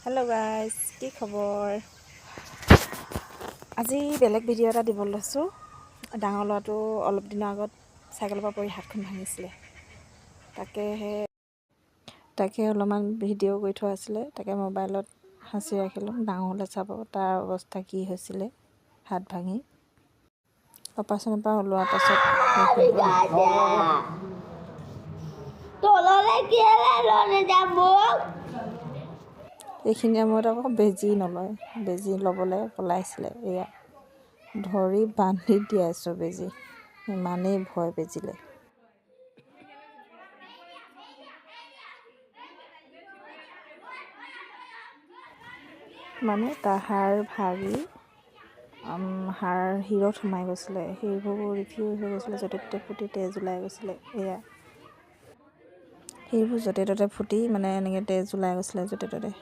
Hello' guys, কি খবৰ? আজি বেলেগ ভিডিঅ' এটা দিব লৈছোঁ। ডাঙৰ ল'ৰাটো অলপ দিনৰ আগত চাইকেলৰ পৰা পৰি হাতখন ভাঙিছিলে। তাকে অলপমান ভিডিঅ' কৰি থোৱা আছিলে, তাকে মোবাইলত সাঁচি ৰাখিলোঁ। ডাঙৰলৈ চাব তাৰ অৱস্থা কি হৈছিলে হাত ভাঙি। অপাৰেশ্যনৰ পৰা ওলোৱাৰ পাছত এইখিনি সময়ত আকৌ বেজী নলয়, বেজী ল'বলৈ পলাইছিলে। এয়া ধৰি বান্ধি দিয়াইছোঁ বেজী, ইমানেই ভয় বেজীলে। মানে তাৰ হাড় ভাগি হাড় শিৰত সোমাই গৈছিলে, সেইবোৰ ৰিফিউজ হৈ গৈছিলে, য'তে ত'তে ফুটি তেজ ওলাই গৈছিলে। এয়া সেইবোৰ য'তে ত'তে ফুটি মানে এনেকৈ তেজ ওলাই গৈছিলে য'তে ত'তে।